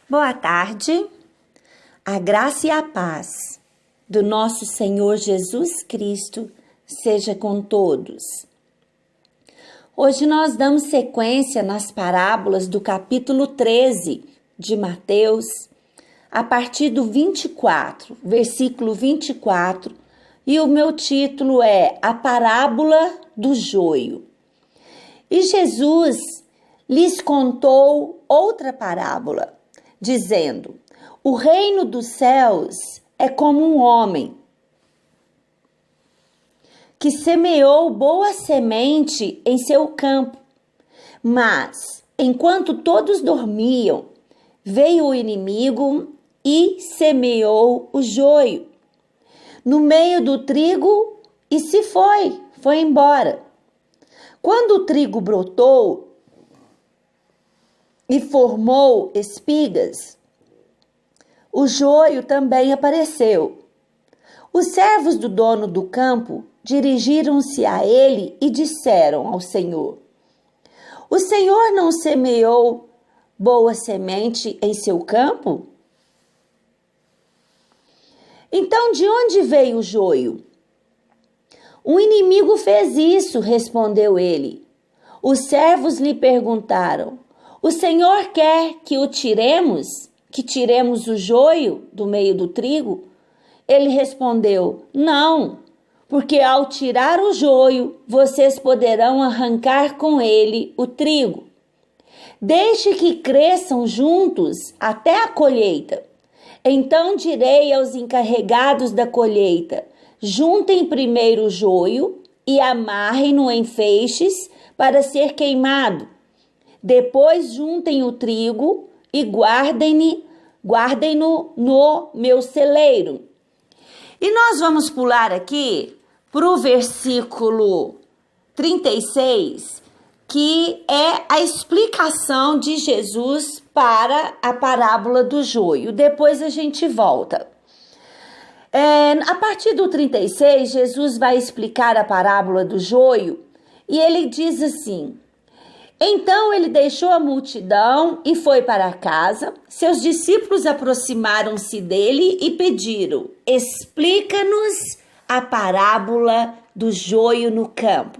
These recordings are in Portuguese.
Boa tarde, a graça e a paz do nosso Senhor Jesus Cristo seja com todos. Hoje nós damos sequência nas parábolas do capítulo 13 de Mateus, a partir do 24, versículo 24, e o meu título é A Parábola do Joio. E Jesus lhes contou outra parábola, dizendo: o reino dos céus é como um homem que semeou boa semente em seu campo. Mas, enquanto todos dormiam, veio o inimigo e semeou o joio no meio do trigo e se foi embora. Quando o trigo brotou e formou espigas, o joio também apareceu. Os servos do dono do campo dirigiram-se a ele e disseram ao Senhor: o Senhor não semeou boa semente em seu campo? Então, de onde veio o joio? Um inimigo fez isso, respondeu ele. Os servos lhe perguntaram: o Senhor quer que tiremos o joio do meio do trigo? Ele respondeu: não, porque ao tirar o joio, vocês poderão arrancar com ele o trigo. Deixe que cresçam juntos até a colheita. Então direi aos encarregados da colheita: juntem primeiro o joio e amarrem-no em feixes para ser queimado. Depois juntem o trigo e guardem-no no meu celeiro. E nós vamos pular aqui para o versículo 36, que é a explicação de Jesus para a parábola do joio. Depois a gente volta. A partir do 36, Jesus vai explicar a parábola do joio e ele diz assim: então ele deixou a multidão e foi para casa. Seus discípulos aproximaram-se dele e pediram: explica-nos a parábola do joio no campo.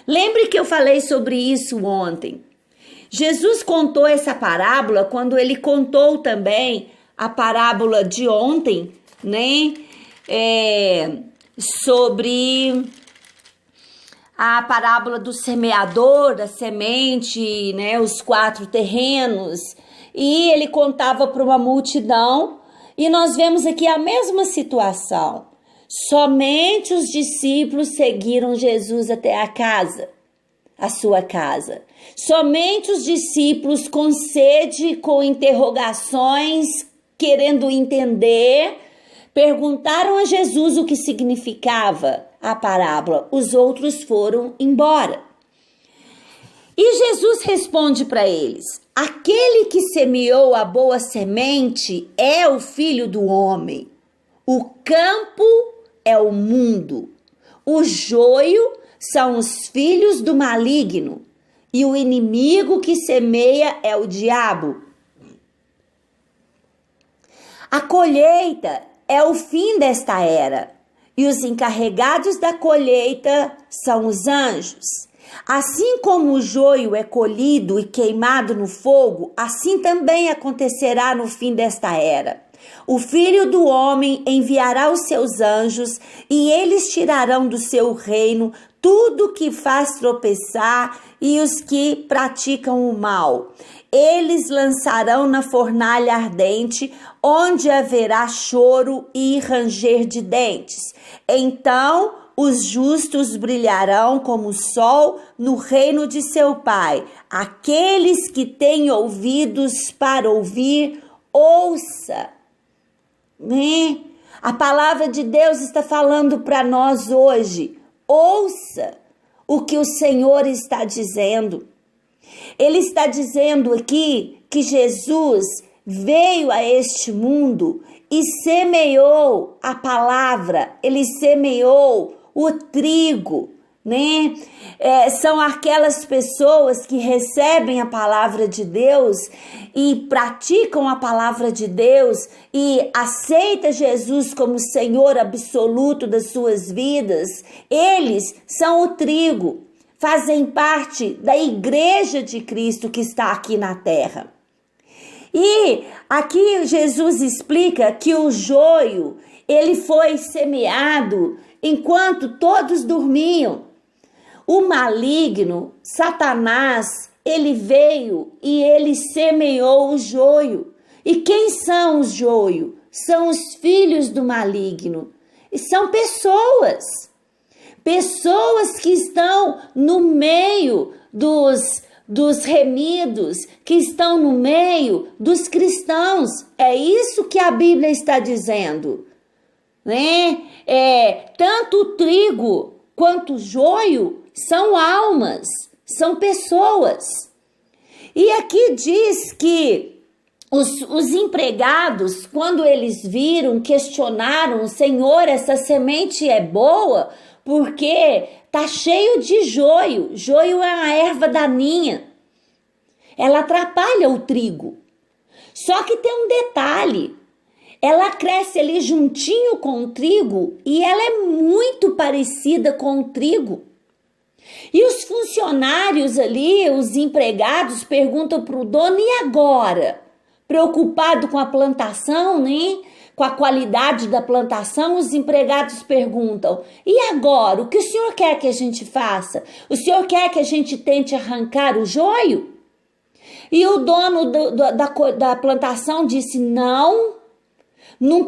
Lembre que eu falei sobre isso ontem. Jesus contou essa parábola quando ele contou também a parábola de ontem, né? Sobre a parábola do semeador, da semente, né? Os 4 terrenos. E ele contava para uma multidão e nós vemos aqui a mesma situação. Somente os discípulos seguiram Jesus até a sua casa. Somente os discípulos com sede, com interrogações, querendo entender, perguntaram a Jesus o que significava a parábola. Os outros foram embora. E Jesus responde para eles: aquele que semeou a boa semente é o Filho do Homem. O campo é o mundo. O joio são os filhos do maligno. E o inimigo que semeia é o diabo. A colheita é o fim desta era. E os encarregados da colheita são os anjos. Assim como o joio é colhido e queimado no fogo, assim também acontecerá no fim desta era. O Filho do Homem enviará os seus anjos e eles tirarão do seu reino tudo que faz tropeçar e os que praticam o mal. Eles lançarão na fornalha ardente, onde haverá choro e ranger de dentes. Então os justos brilharão como o sol no reino de seu Pai. Aqueles que têm ouvidos para ouvir, ouça. A palavra de Deus está falando para nós hoje. Ouça o que o Senhor está dizendo. Ele está dizendo aqui que Jesus veio a este mundo e semeou a palavra, ele semeou o trigo né? São aquelas pessoas que recebem a palavra de Deus e praticam a palavra de Deus e aceitam Jesus como Senhor absoluto das suas vidas. Eles são o trigo, fazem parte da igreja de Cristo que está aqui na terra. E aqui Jesus explica que o joio, ele foi semeado enquanto todos dormiam. O maligno, Satanás, ele veio e ele semeou o joio. E quem são os joio? São os filhos do maligno. E são pessoas que estão no meio dos remidos, que estão no meio dos cristãos. É isso que a Bíblia está dizendo, né? Tanto o trigo quanto o joio são almas, são pessoas. E aqui diz que os empregados, quando eles viram, questionaram: Senhor, essa semente é boa porque tá cheio de joio. Joio é uma erva daninha. Ela atrapalha o trigo. Só que tem um detalhe. Ela cresce ali juntinho com o trigo e ela é muito parecida com o trigo. E os funcionários ali, os empregados, perguntam para o dono: e agora? Preocupado com a plantação, né? Com a qualidade da plantação, os empregados perguntam: e agora? O que o senhor quer que a gente faça? O senhor quer que a gente tente arrancar o joio? E o dono da plantação disse: não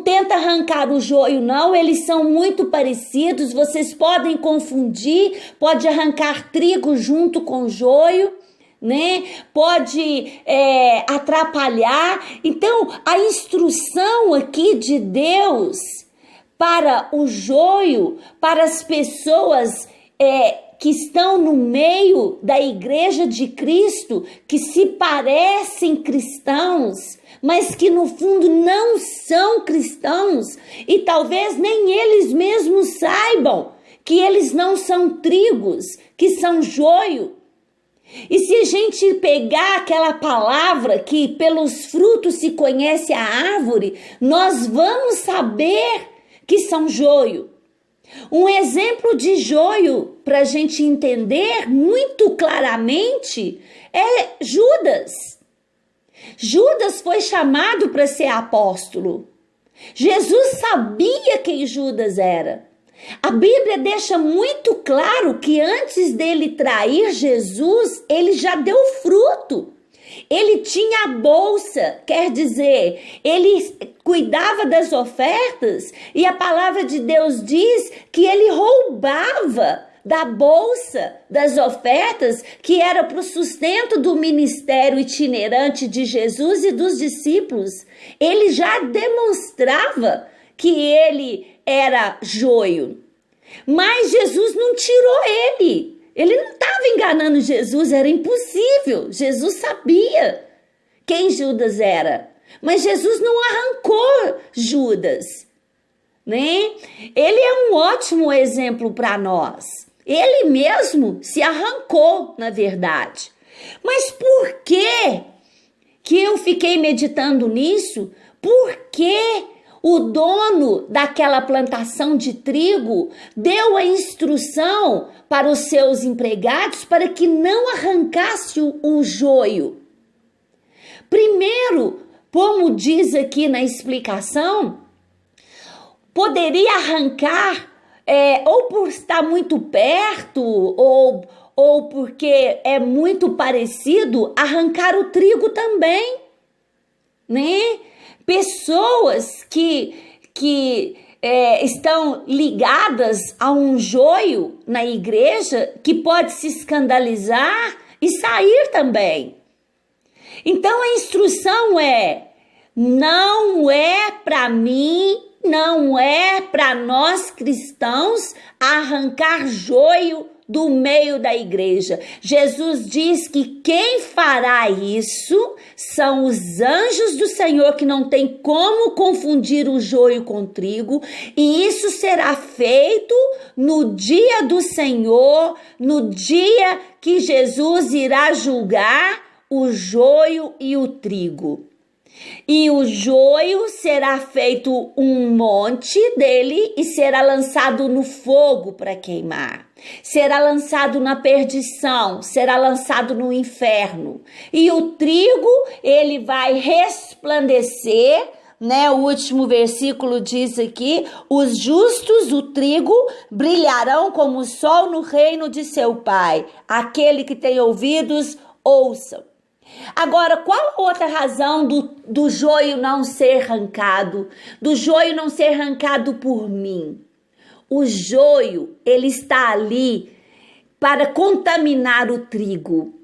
tenta arrancar o joio, não, eles são muito parecidos, vocês podem confundir, pode arrancar trigo junto com joio, né? Pode atrapalhar. Então, a instrução aqui de Deus para o joio, para as pessoas que estão no meio da igreja de Cristo, que se parecem cristãos, mas que no fundo não são cristãos, e talvez nem eles mesmos saibam que eles não são trigos, que são joio. E se a gente pegar aquela palavra que pelos frutos se conhece a árvore, nós vamos saber que são joio. Um exemplo de joio para a gente entender muito claramente é Judas. Judas foi chamado para ser apóstolo. Jesus sabia quem Judas era. A Bíblia deixa muito claro que antes dele trair Jesus, ele já deu fruto. Ele tinha a bolsa, quer dizer, ele cuidava das ofertas, e a palavra de Deus diz que ele roubava da bolsa das ofertas, que era para o sustento do ministério itinerante de Jesus e dos discípulos. Ele já demonstrava que ele era joio. Mas Jesus não tirou ele. Ele não estava enganando Jesus, era impossível. Jesus sabia quem Judas era. Mas Jesus não arrancou Judas, né? Ele é um ótimo exemplo para nós. Ele mesmo se arrancou, na verdade. Mas por que eu fiquei meditando nisso? Por que o dono daquela plantação de trigo deu a instrução para os seus empregados para que não arrancasse o joio? Primeiro, como diz aqui na explicação, poderia arrancar ou por estar muito perto ou porque é muito parecido, arrancar o trigo também, né? Pessoas que estão ligadas a um joio na igreja, que pode se escandalizar e sair também. Então a instrução não é para mim, não é para nós cristãos arrancar joio do meio da igreja. Jesus diz que quem fará isso são os anjos do Senhor, que não tem como confundir o joio com o trigo, e isso será feito no dia do Senhor, no dia que Jesus irá julgar o joio e o trigo. E o joio será feito um monte dele e será lançado no fogo para queimar. Será lançado na perdição, será lançado no inferno. E o trigo, ele vai resplandecer, né? O último versículo diz aqui: os justos, o trigo, brilharão como o sol no reino de seu Pai. Aquele que tem ouvidos, ouçam. Agora, qual a outra razão do joio não ser arrancado? Do joio não ser arrancado por mim? O joio, ele está ali para contaminar o trigo.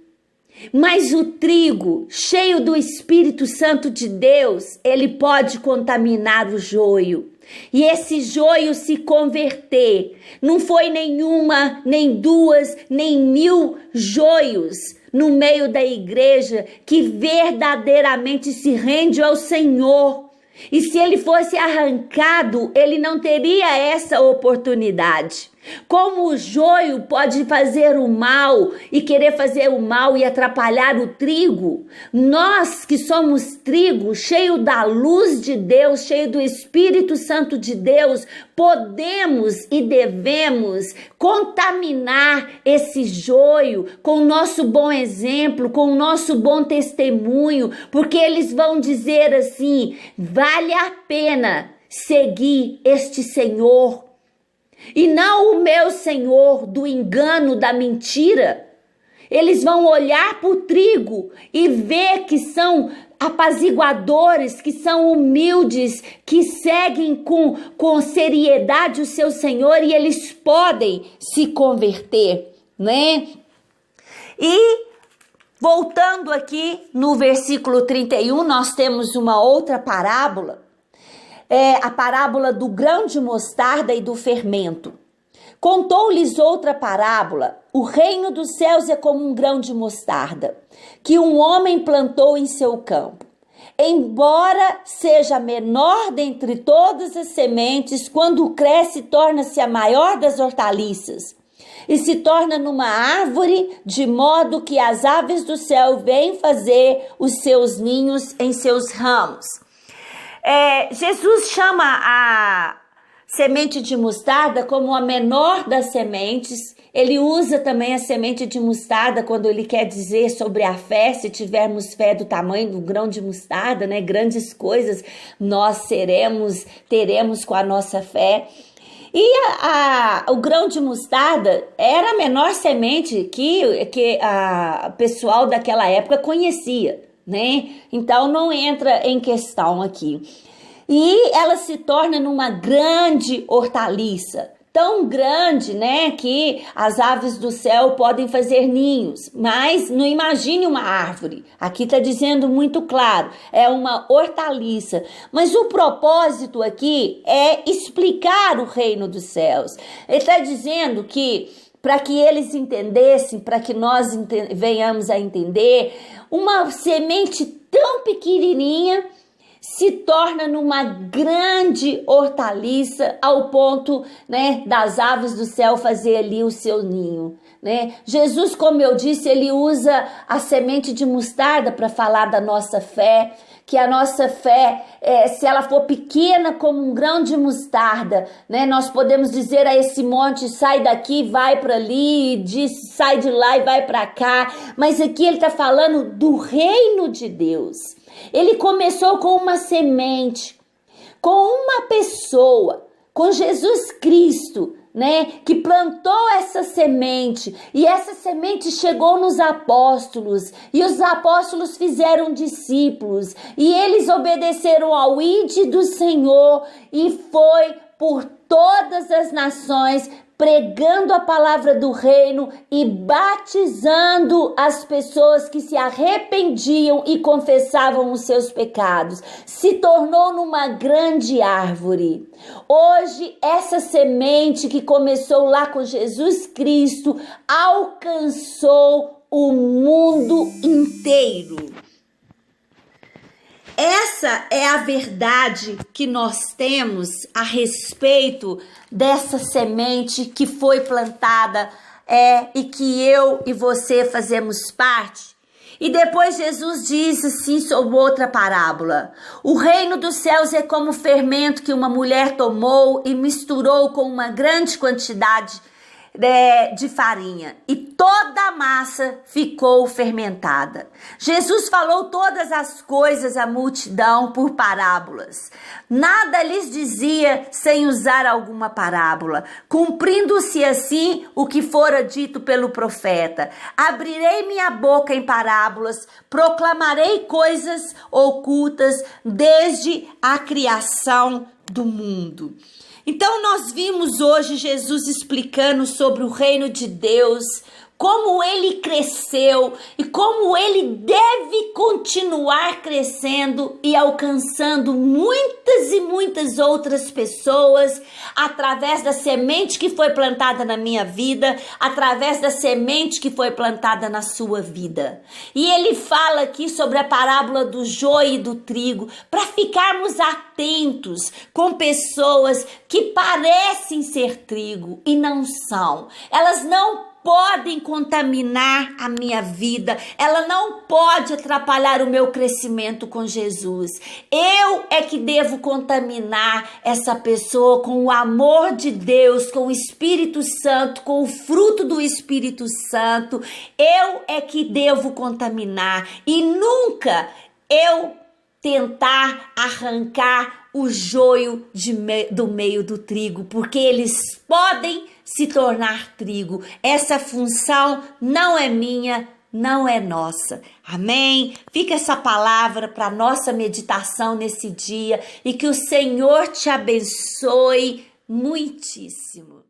Mas o trigo, cheio do Espírito Santo de Deus, ele pode contaminar o joio. E esse joio se converter. Não foi nenhuma, nem duas, nem 1000 joios no meio da igreja que verdadeiramente se rende ao Senhor. E se ele fosse arrancado, ele não teria essa oportunidade. Como o joio pode fazer o mal e querer fazer o mal e atrapalhar o trigo, nós que somos trigo, cheio da luz de Deus, cheio do Espírito Santo de Deus, podemos e devemos contaminar esse joio com o nosso bom exemplo, com o nosso bom testemunho, porque eles vão dizer assim: vale a pena seguir este Senhor. E não o meu Senhor do engano, da mentira. Eles vão olhar para o trigo e ver que são apaziguadores, que são humildes, que seguem com seriedade o seu Senhor, e eles podem se converter, né? E voltando aqui no versículo 31, nós temos uma outra parábola. É a parábola do grão de mostarda e do fermento. Contou-lhes outra parábola: o reino dos céus é como um grão de mostarda, que um homem plantou em seu campo. Embora seja a menor dentre todas as sementes, quando cresce, torna-se a maior das hortaliças, e se torna numa árvore, de modo que as aves do céu vêm fazer os seus ninhos em seus ramos. Jesus chama a semente de mostarda como a menor das sementes. Ele usa também a semente de mostarda quando ele quer dizer sobre a fé. Se tivermos fé do tamanho do grão de mostarda, né, grandes coisas nós teremos com a nossa fé. E o grão de mostarda era a menor semente que o pessoal daquela época conhecia, né? Então não entra em questão aqui. E ela se torna numa grande hortaliça, tão grande, né, que as aves do céu podem fazer ninhos. Mas não imagine uma árvore. Aqui está dizendo muito claro, é uma hortaliça. Mas o propósito aqui é explicar o reino dos céus. Ele está dizendo que para que eles entendessem, para que nós venhamos a entender, uma semente tão pequenininha se torna numa grande hortaliça, ao ponto, né, das aves do céu fazer ali o seu ninho, né? Jesus, como eu disse, ele usa a semente de mostarda para falar da nossa fé, que a nossa fé, se ela for pequena como um grão de mostarda, né, nós podemos dizer a esse monte: sai daqui, vai para ali, sai de lá e vai para cá. Mas aqui ele está falando do reino de Deus. Ele começou com uma semente, com uma pessoa, com Jesus Cristo, né, que plantou essa semente, e essa semente chegou nos apóstolos, e os apóstolos fizeram discípulos, e eles obedeceram ao ide do Senhor, e foi por todas as nações pregando a palavra do reino e batizando as pessoas que se arrependiam e confessavam os seus pecados. Se tornou numa grande árvore. Hoje, essa semente que começou lá com Jesus Cristo alcançou o mundo inteiro. Essa é a verdade que nós temos a respeito dessa semente que foi plantada e que eu e você fazemos parte. E depois Jesus disse assim sobre outra parábola: o reino dos céus é como o fermento que uma mulher tomou e misturou com uma grande quantidade de farinha, e toda a massa ficou fermentada. Jesus falou todas as coisas à multidão por parábolas. Nada lhes dizia sem usar alguma parábola, cumprindo-se assim o que fora dito pelo profeta: abrirei minha boca em parábolas, proclamarei coisas ocultas desde a criação do mundo. Então nós vimos hoje Jesus explicando sobre o reino de Deus, como ele cresceu e como ele deve continuar crescendo e alcançando muitas e muitas outras pessoas através da semente que foi plantada na minha vida, através da semente que foi plantada na sua vida. E ele fala aqui sobre a parábola do joio e do trigo, para ficarmos atentos com pessoas que parecem ser trigo e não são. Elas não podem contaminar a minha vida, ela não pode atrapalhar o meu crescimento com Jesus. Eu é que devo contaminar essa pessoa com o amor de Deus, com o Espírito Santo, com o fruto do Espírito Santo. Eu é que devo contaminar e nunca eu tentar arrancar o joio do meio do trigo, porque eles podem se tornar trigo. Essa função não é minha, não é nossa. Amém? Fica essa palavra para nossa meditação nesse dia e que o Senhor te abençoe muitíssimo.